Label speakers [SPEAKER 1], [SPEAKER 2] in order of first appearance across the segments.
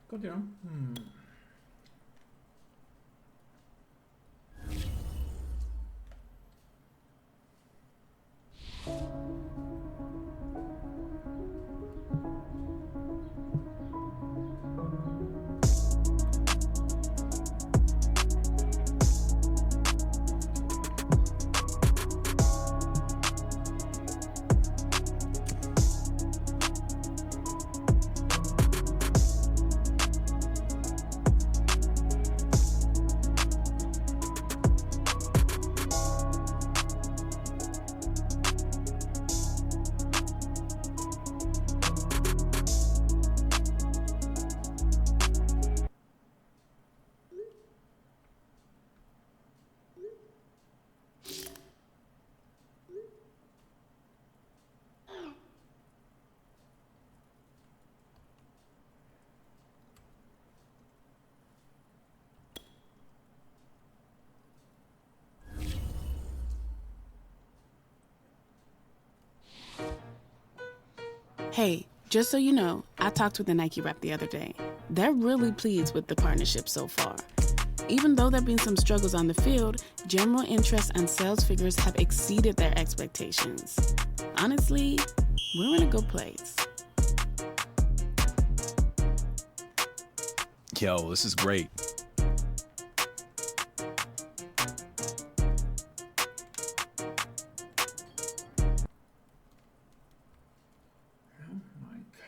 [SPEAKER 1] Continuo.
[SPEAKER 2] Hey, just so you know, I talked with the Nike rep the other day. They're really pleased with the partnership so far. Even though there have been some struggles on the field, general interest and sales figures have exceeded their expectations. Honestly, we're in a good place.
[SPEAKER 3] Yo, this is great.
[SPEAKER 1] Mike.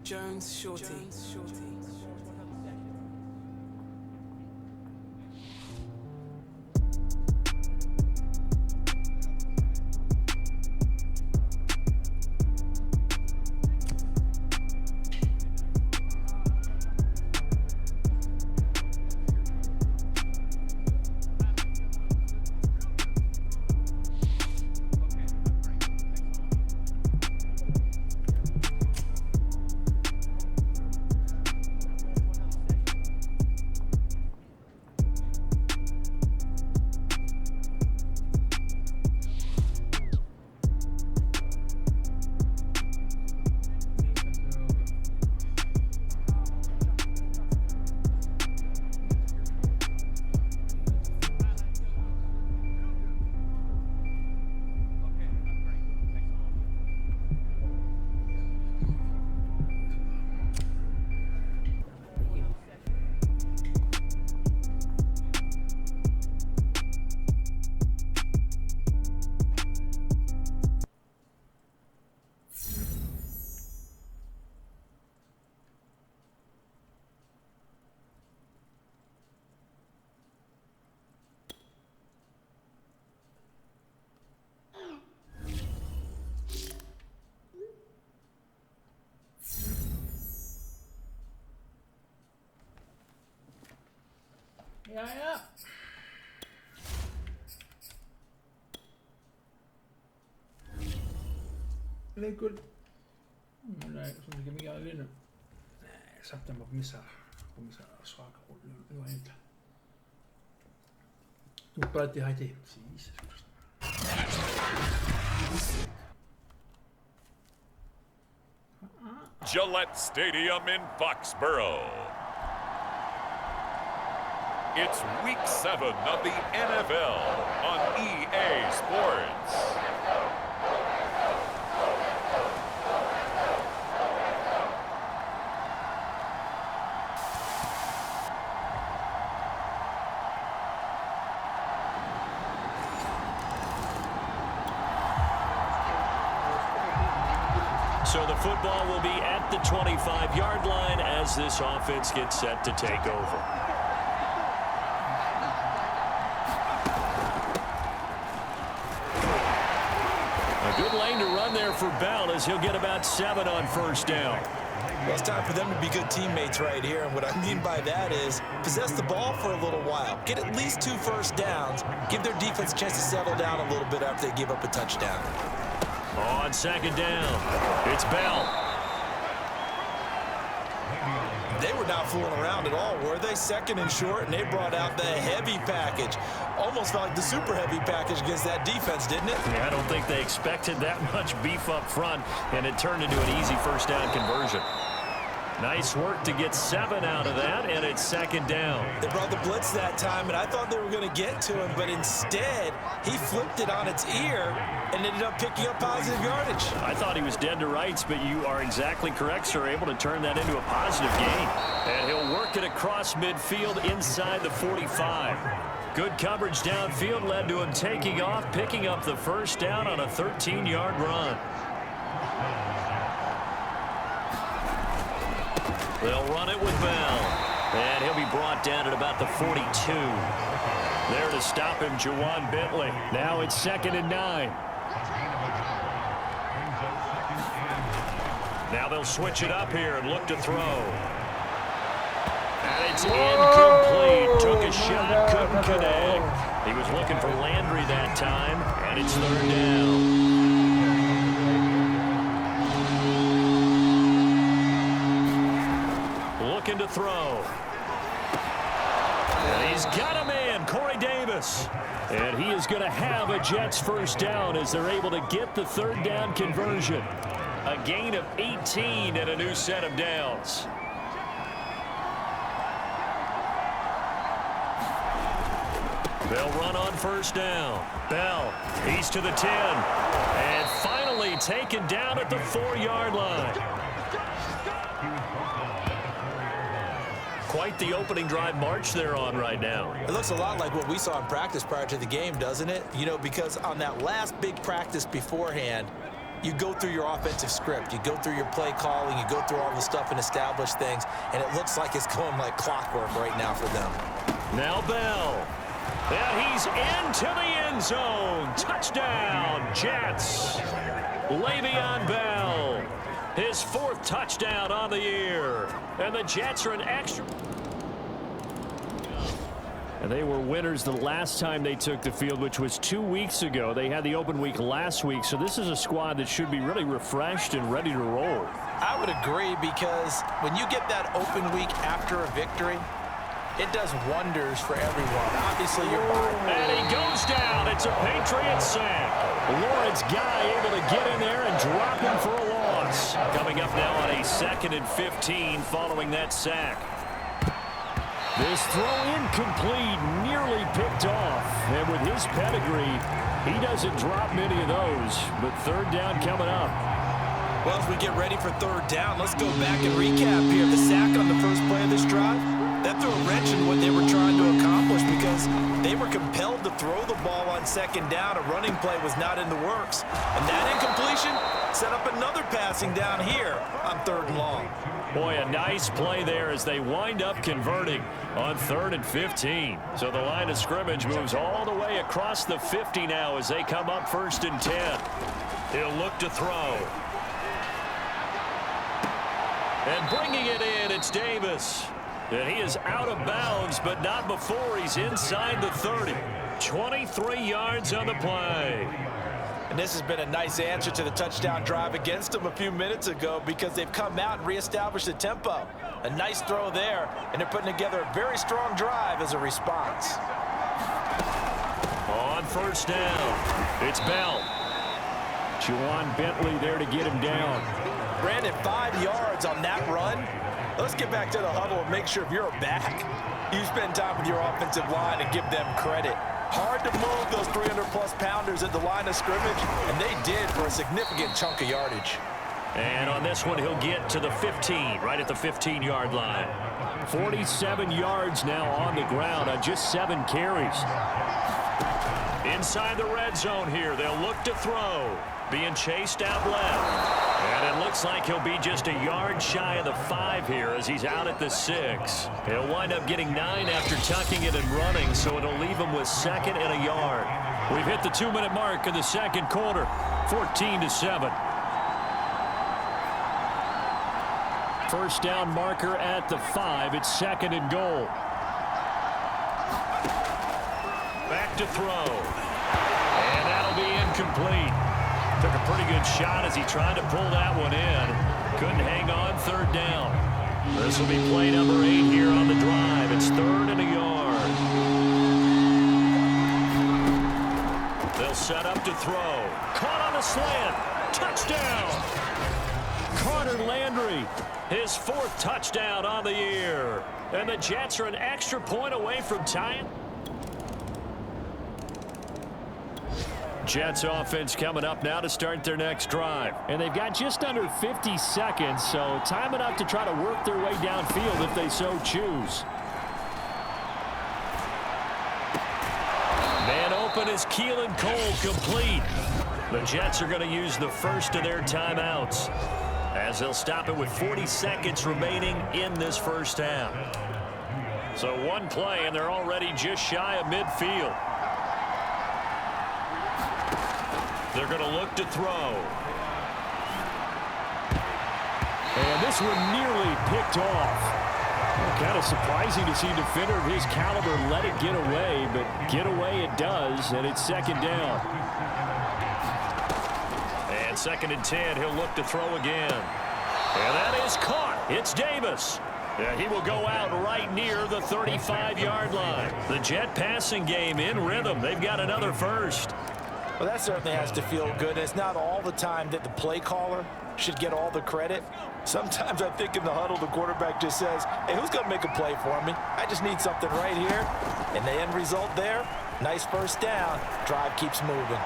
[SPEAKER 4] Jones Shorty.
[SPEAKER 1] Ja. Leikkuun. Näin, se on mikä oli nyt. September missä svaka rolle entä. Nu päätti heti. Jesus.
[SPEAKER 3] Gillette Stadium in Foxborough. It's week 7 of the NFL on EA Sports.
[SPEAKER 5] So the football will be at the 25-yard line as this offense gets set to take over. A good lane to run there for Bell as he'll get about 7 on first down.
[SPEAKER 6] Well, it's time for them to be good teammates right here, and what I mean by that is possess the ball for a little while, get at least 2 first downs, give their defense a chance to settle down a little bit after they give up a touchdown.
[SPEAKER 5] On second down, it's Bell.
[SPEAKER 6] They were not fooling around at all, were they? Second and short, and they brought out the heavy package. Almost felt like the super heavy package against that defense, didn't it?
[SPEAKER 5] Yeah, I don't think they expected that much beef up front, and it turned into an easy first down conversion. Nice work to get 7 out of that, and it's second down.
[SPEAKER 6] They brought the blitz that time, and I thought they were going to get to him, but instead, he flipped it on its ear and ended up picking up positive yardage.
[SPEAKER 5] I thought he was dead to rights, but you are exactly correct, sir. Able to turn that into a positive gain. And he'll work it across midfield inside the 45. Good coverage downfield led to him taking off, picking up the first down on a 13-yard run. They'll run it with Bell. And he'll be brought down at about the 42. There to stop him, Juwan Bentley. Now it's 2nd and 9. Now they'll switch it up here and look to throw. And it's incomplete. Took a shot, couldn't connect. He was looking for Landry that time, and it's 3rd down. Looking to throw. And he's got a man, Corey Davis. And he is going to have a Jets first down as they're able to get the 3rd down conversion. A gain of 18 and a new set of downs. They'll run on first down. Bell, he's to the 10. And finally taken down at the 4-yard line. Quite the opening drive march they're on right now.
[SPEAKER 6] It looks a lot like what we saw in practice prior to the game, doesn't it? You know, because on that last big practice beforehand, you go through your offensive script, you go through your play calling, you go through all the stuff and establish things, and it looks like it's going like clockwork right now for them.
[SPEAKER 5] Now Bell. And he's into the end zone. Touchdown, Jets. Le'Veon Bell. His 4th touchdown on the year. And the Jets are an extra. And they were winners the last time they took the field, which was 2 weeks ago. They had the open week last week, so this is a squad that should be really refreshed and ready to roll.
[SPEAKER 6] I would agree, because when you get that open week after a victory, it does wonders for everyone. Obviously, you're buying.
[SPEAKER 5] And he goes down. It's a Patriot sack. Lawrence Guy able to get in there and drop him for a loss. Coming up now on a 2nd and 15 following that sack. This throw incomplete, nearly picked off. And with his pedigree, he doesn't drop many of those. But 3rd down coming up.
[SPEAKER 6] Well, as we get ready for 3rd down, let's go back and recap here. The sack on the first play of this drive, that threw a wrench in what they were trying to accomplish, because they were compelled to throw the ball on 2nd down. A running play was not in the works. And that incompletion set up another passing down here on 3rd and long.
[SPEAKER 5] Boy, a nice play there as they wind up converting on 3rd and 15. So the line of scrimmage moves all the way across the 50 now as they come up 1st and 10. He'll look to throw. And bringing it in, it's Davis. And he is out of bounds, but not before he's inside the 30. 23 yards on the play.
[SPEAKER 6] And this has been a nice answer to the touchdown drive against them a few minutes ago because they've come out and reestablished the tempo. A nice throw there, and they're putting together a very strong drive as a response.
[SPEAKER 5] On first down, it's Bell. Juwan Bentley there to get him down.
[SPEAKER 6] Brandon, 5 yards on that run. Let's get back to the huddle and make sure if you're back, you spend time with your offensive line and give them credit. Hard to move those 300-plus pounders at the line of scrimmage, and they did for a significant chunk of yardage.
[SPEAKER 5] And on this one, he'll get to the 15, right at the 15-yard line. 47 yards now on the ground on just 7 carries. Inside the red zone here, they'll look to throw. Being chased out left. And it looks like he'll be just a yard shy of the 5 here as he's out at the 6. He'll wind up getting 9 after tucking it and running, so it'll leave him with 2nd and a yard. We've hit the 2-minute mark in the second quarter, 14-7. First down marker at the 5. It's 2nd and goal. Back to throw. And that'll be incomplete. Took a pretty good shot as he tried to pull that one in. Couldn't hang on 3rd down. This will be play number 8 here on the drive. It's 3rd and a yard. They'll set up to throw. Caught on the slant. Touchdown. Carter Landry, his 4th touchdown on the year. And the Jets are an extra point away from tying. Jets offense coming up now to start their next drive. And they've got just under 50 seconds, so time enough to try to work their way downfield if they so choose. Man open is Keelan Cole complete. The Jets are going to use the first of their timeouts as they'll stop it with 40 seconds remaining in this first half. So one play, and they're already just shy of midfield. They're going to look to throw. And this one nearly picked off. Kind of surprising to see a defender of his caliber let it get away, but get away it does, and it's 2nd down. And 2nd and 10, he'll look to throw again. And that is caught. It's Davis. Yeah, he will go out right near the 35-yard line. The Jet passing game in rhythm. They've got another first.
[SPEAKER 6] Well, that certainly has to feel good. It's not all the time that the play caller should get all the credit. Sometimes I think in the huddle, the quarterback just says, hey, who's going to make a play for me? I just need something right here. And the end result there, nice first down. Drive keeps moving.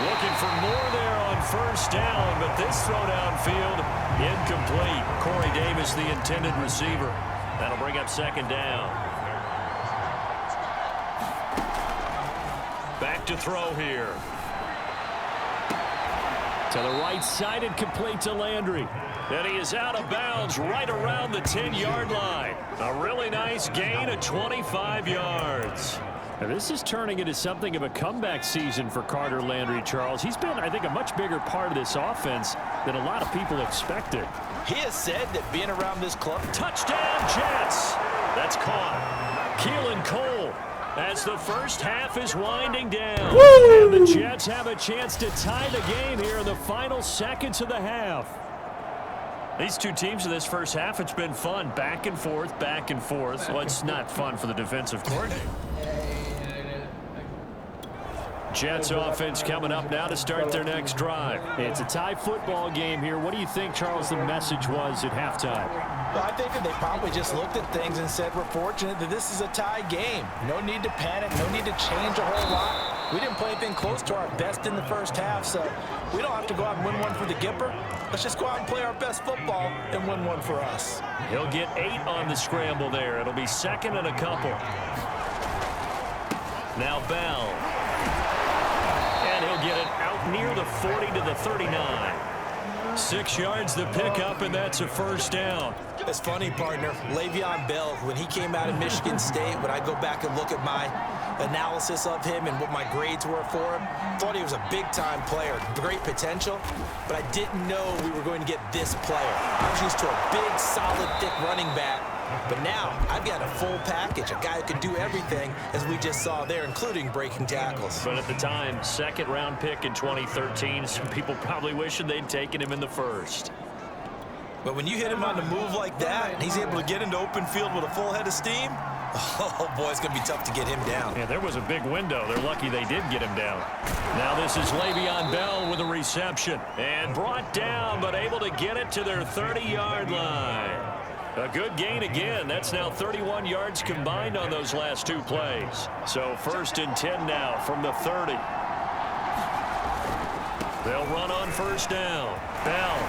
[SPEAKER 5] Looking for more there on first down, but this throw downfield, incomplete. Corey Davis, the intended receiver. That'll bring up 2nd down. Back to throw here. To the right side and complete to Landry. And he is out of bounds right around the 10-yard line. A really nice gain of 25 yards. Now this is turning into something of a comeback season for Carter Landry, Charles. He's been, I think, a much bigger part of this offense than a lot of people expected.
[SPEAKER 6] He has said that being around this club.
[SPEAKER 5] Touchdown, Jets! That's caught. Keelan Cole, as the first half is winding down. Woo! And the Jets have a chance to tie the game here in the final seconds of the half. These two teams in this first half, it's been fun. Back and forth, back and forth. Well, it's not fun for the defensive coordinator. Jets offense coming up now to start their next drive. It's a tie football game here. What do you think, Charles, the message was at halftime?
[SPEAKER 6] Well, I think that they probably just looked at things and said, we're fortunate that this is a tie game. No need to panic. No need to change a whole lot. We didn't play anything close to our best in the first half, so we don't have to go out and win one for the Gipper. Let's just go out and play our best football and win one for us.
[SPEAKER 5] He'll get 8 on the scramble there. It'll be 2nd and a couple. Now Bell. And he'll get it out near the 40 to the 39. 6 yards the pickup, and that's a first down.
[SPEAKER 6] It's funny, partner. Le'Veon Bell, when he came out of Michigan State, when I go back and look at my analysis of him and what my grades were for him, thought he was a big-time player, great potential, but I didn't know we were going to get this player. I was used to a big, solid, thick running back But now I've got a full package, a guy who can do everything, as we just saw there, including breaking tackles.
[SPEAKER 5] But at the time, second-round pick in 2013, some people probably wishing they'd taken him in the first.
[SPEAKER 6] But when you hit him on the move like that, and he's able to get into open field with a full head of steam, oh boy, it's going to be tough to get him down.
[SPEAKER 5] Yeah, there was a big window. They're lucky they did get him down. Now this is Le'Veon Bell with a reception. And brought down, but able to get it to their 30-yard line. A good gain again. That's now 31 yards combined on those last two plays. So 1st and 10 now from the 30. They'll run on 1st down. Bell.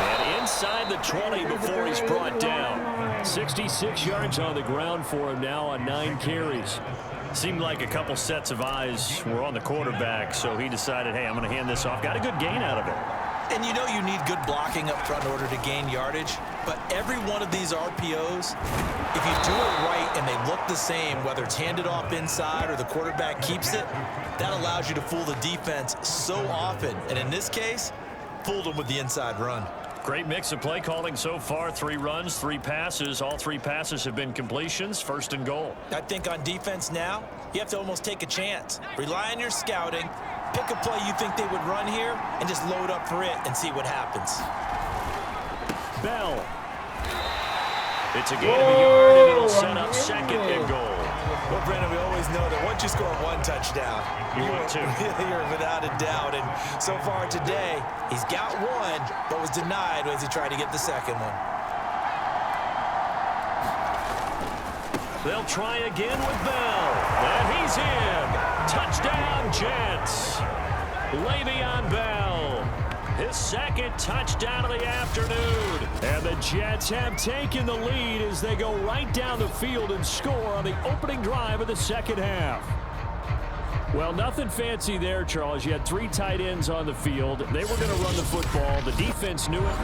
[SPEAKER 5] And inside the 20 before he's brought down. 66 yards on the ground for him now on 9 carries. Seemed like a couple sets of eyes were on the quarterback, so he decided, hey, I'm going to hand this off. Got a good gain out of it.
[SPEAKER 6] And you know you need good blocking up front in order to gain yardage, but every one of these RPOs, if you do it right and they look the same, whether it's handed off inside or the quarterback keeps it, that allows you to fool the defense so often. And in this case, fooled them with the inside run.
[SPEAKER 5] Great mix of play calling so far. 3 runs, 3 passes. All 3 passes have been completions. 1st and goal.
[SPEAKER 6] I think on defense now, you have to almost take a chance. Rely on your scouting. Pick a play you think they would run here and just load up for it and see what happens.
[SPEAKER 5] Bell. It's a gain of a yard, and it'll set up 2nd and goal.
[SPEAKER 6] Well, Brandon, we always know that once you score 1 touchdown, you're without a doubt. And so far today, he's got 1, but was denied as he tried to get the 2nd one.
[SPEAKER 5] They'll try again with Bell. And he's in. Touchdown, Jets. Le'Veon Bell. His 2nd touchdown of the afternoon. And the Jets have taken the lead as they go right down the field and score on the opening drive of the 2nd half. Well, nothing fancy there, Charles. You had 3 tight ends on the field. They were going to run the football. The defense knew it.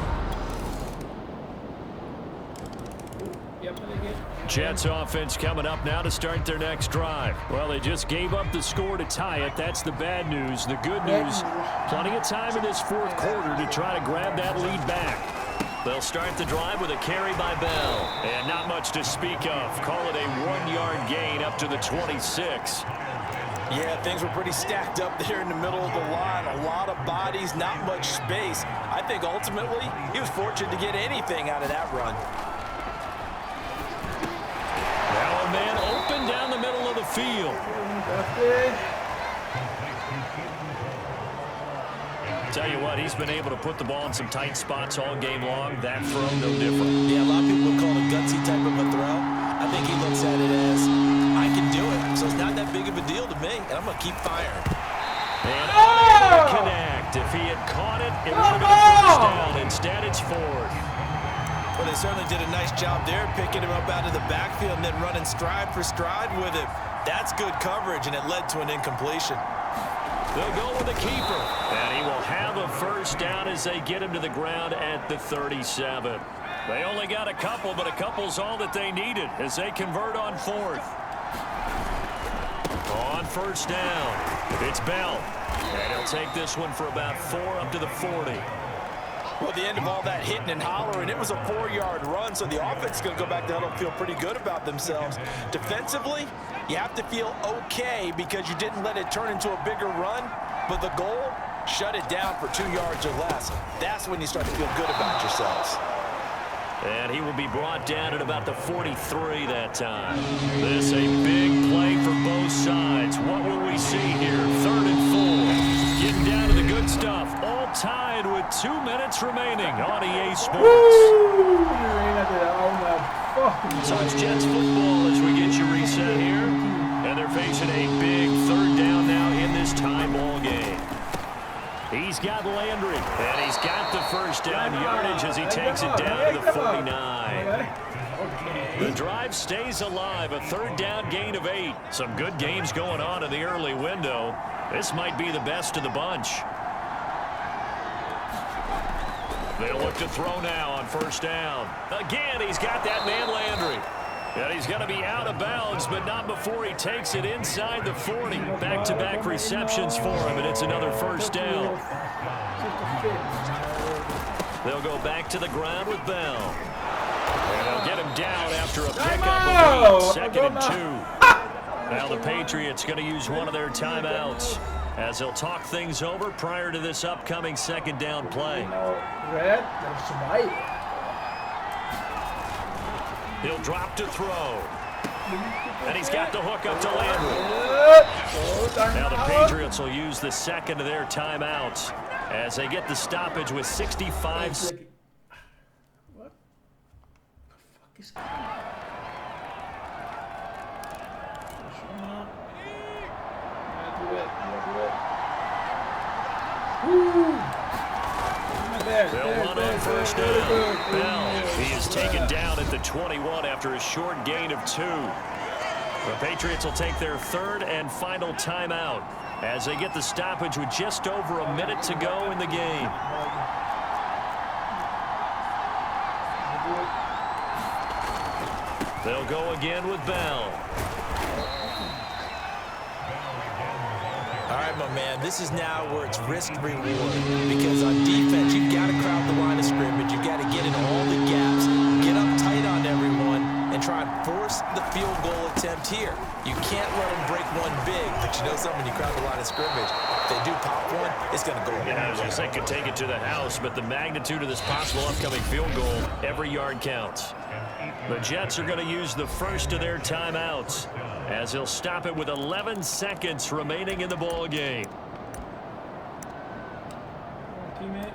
[SPEAKER 5] Jets offense coming up now to start their next drive. Well, they just gave up the score to tie it. That's the bad news. The good news, plenty of time in this 4th quarter to try to grab that lead back. They'll start the drive with a carry by Bell. And not much to speak of. Call it a 1-yard gain up to the 26.
[SPEAKER 6] Yeah, things were pretty stacked up there in the middle of the line. A lot of bodies, not much space. I think ultimately he was fortunate to get anything out of that run.
[SPEAKER 5] Now a man open down the middle of the field. Tell you what, he's been able to put the ball in some tight spots all game long. That throw, no different.
[SPEAKER 6] Yeah, a lot of people would call it a gutsy type of a throw. I think he looks at it as, I can do it, so it's not that big of a deal to me, and I'm going to keep firing.
[SPEAKER 5] And unable to connect. If he had caught it, it would have been a 1st down. Instead, it's 4th.
[SPEAKER 6] Well, they certainly did a nice job there, picking him up out of the backfield and then running stride for stride with him. That's good coverage, and it led to an incompletion.
[SPEAKER 5] They'll go with the keeper, and he will have a 1st down as they get him to the ground at the 37. They only got a couple, but a couple's all that they needed as they convert on 4th. On 1st down, it's Bell, and he'll take this one for about 4 up to the 40.
[SPEAKER 6] Well, the end of all that hitting and hollering, it was a 4-yard run, so the offense is going to go back down and feel pretty good about themselves. Defensively, you have to feel okay because you didn't let it turn into a bigger run, but the goal, shut it down for 2 yards or less. That's when you start to feel good about yourselves.
[SPEAKER 5] And he will be brought down at about the 43 that time. This a big play for both sides. What will we see here? 3rd and 4. Getting down to the good stuff. All tied with 2 minutes remaining on EA Sports. So it's Jets football as we get you reset here. And they're facing a big 3rd down now in this tie ball game. He's got Landry, and he's got the 1st down yardage as he takes it down to the 49. The drive stays alive, a 3rd down gain of 8. Some good games going on in the early window. This might be the best of the bunch. They'll look to throw now on 1st down. Again, he's got that man Landry. And he's going to be out of bounds, but not before he takes it inside the 40. Back-to-back receptions for him, and it's another 1st down. They'll go back to the ground with Bell. And they'll get him down after a pickup of 2nd and 2. Now the Patriots going to use one of their timeouts as they'll talk things over prior to this upcoming 2nd down play.
[SPEAKER 1] Red, that's right.
[SPEAKER 5] He'll drop to throw. And he's got the hook up to Landry. Now the Patriots will use the 2nd of their timeouts as they get the stoppage with 65 seconds.
[SPEAKER 1] What the fuck is going on?
[SPEAKER 5] They'll run on first down. Bell, he is taken down at the 21 after a short gain of 2. The Patriots will take their 3rd and final timeout as they get the stoppage with just over a minute to go in the game. They'll go again with Bell.
[SPEAKER 6] All right, my man, this is now where it's risk-reward because on defense, you've got to crowd the line of scrimmage. You've got to get in all the gaps, get up tight on everyone, and try and force the field goal attempt here. You can't let them break one big, but you know something, you crowd the line of scrimmage. If they do pop one, it's going to go
[SPEAKER 5] Yeah, I was going to say could take it to the house, but the magnitude of this possible upcoming field goal, every yard counts. The Jets are going to use the first of their timeouts as they'll stop it with 11 seconds remaining in the ball game.
[SPEAKER 1] Teammate.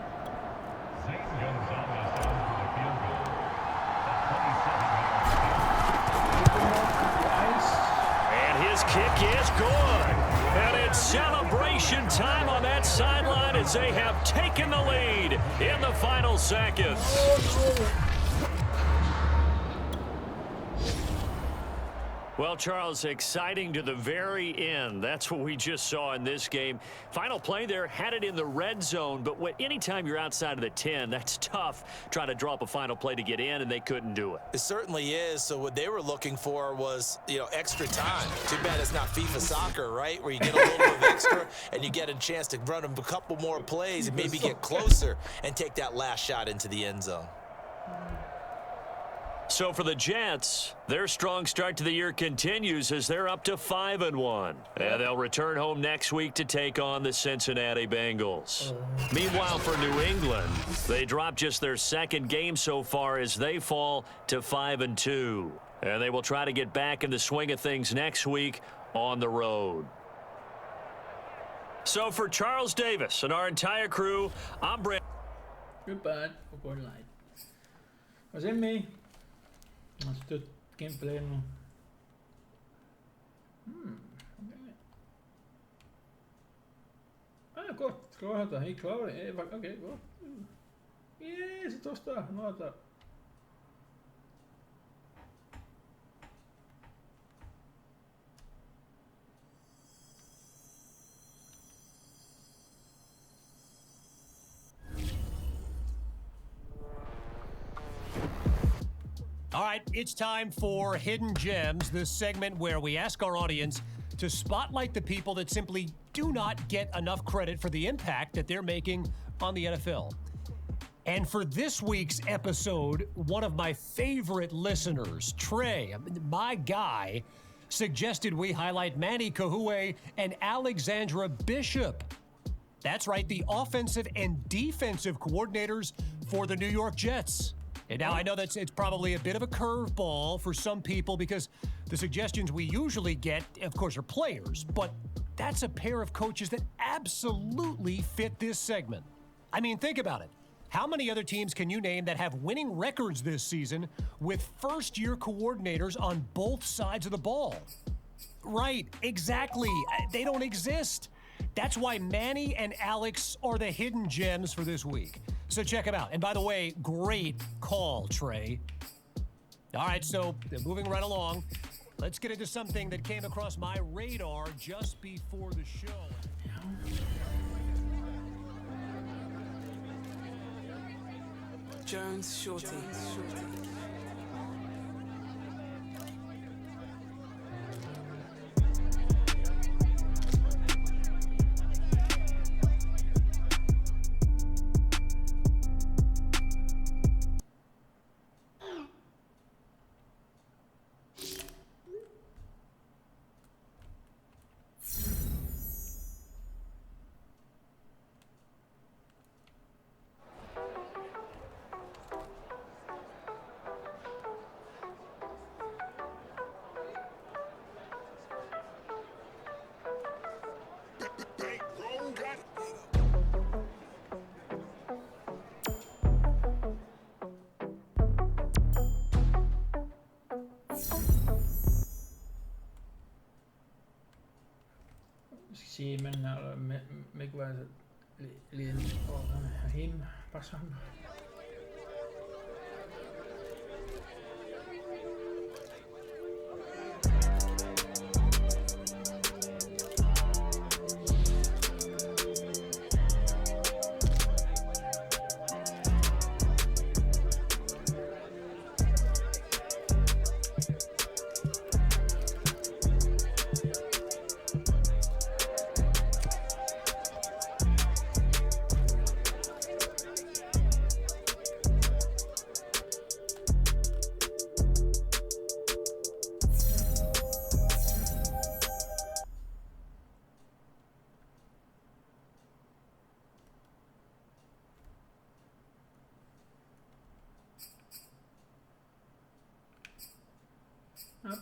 [SPEAKER 5] And his kick is good. And it's celebration time on that sideline as they have taken the lead in the final seconds. Well, Charles, exciting to the very end. That's what we just saw in this game. Final play there, had it in the red zone, but anytime you're outside of the 10, that's tough trying to draw up a final play to get in, and they couldn't do it.
[SPEAKER 6] It certainly is. So what they were looking for was, extra time. Too bad it's not FIFA soccer, right, where you get a little bit of extra and you get a chance to run a couple more plays and maybe get closer and take that last shot into the end zone.
[SPEAKER 5] So for the Jets, their strong start to the year continues as they're up to 5-1. And they'll return home next week to take on the Cincinnati Bengals. Meanwhile, for New England, they dropped just their 2nd game so far as they fall to 5-2. And they will try to get back in the swing of things next week on the road. So for Charles Davis and our entire crew, I'm Brent.
[SPEAKER 1] Goodbye. Good night. Was in me. Een stuk gameplay nu. Okay. Godt. Klarer det. Jeg klarer det. Ok, godt. Yes, det tosta. Nå er det.
[SPEAKER 7] All right, it's time for Hidden Gems, this segment where we ask our audience to spotlight the people that simply do not get enough credit for the impact that they're making on the NFL. And for this week's episode, one of my favorite listeners, Trey, my guy, suggested we highlight Manny Kahue and Alexandra Bishop. That's right, the offensive and defensive coordinators for the New York Jets. And now I know it's probably a bit of a curveball for some people because the suggestions we usually get, of course, are players. But that's a pair of coaches that absolutely fit this segment. I mean, think about it. How many other teams can you name that have winning records this season with first-year coordinators on both sides of the ball? Right, exactly. They don't exist. That's why Manny and Alex are the hidden gems for this week. So check them out. And by the way, great call, Trey. All right, so moving right along, let's get into something that came across my radar just before the show.
[SPEAKER 4] Jones, Shorty.
[SPEAKER 1] men eller megvejset lige herhjemme. Bare sådan. Up.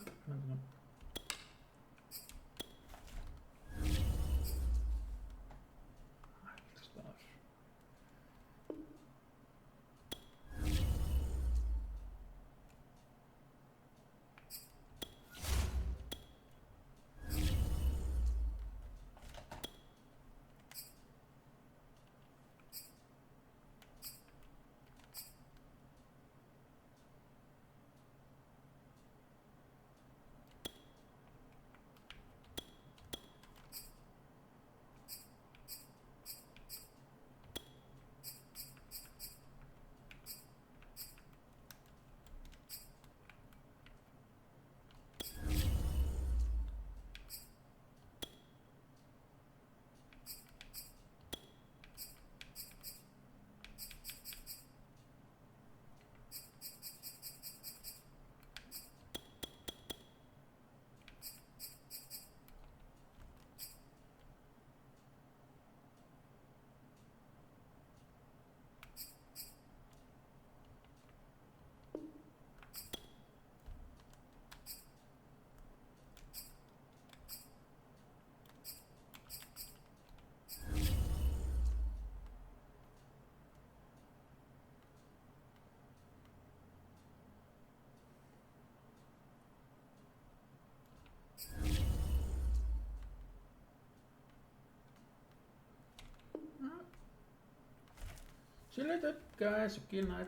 [SPEAKER 1] See you later, guys. Okay, night.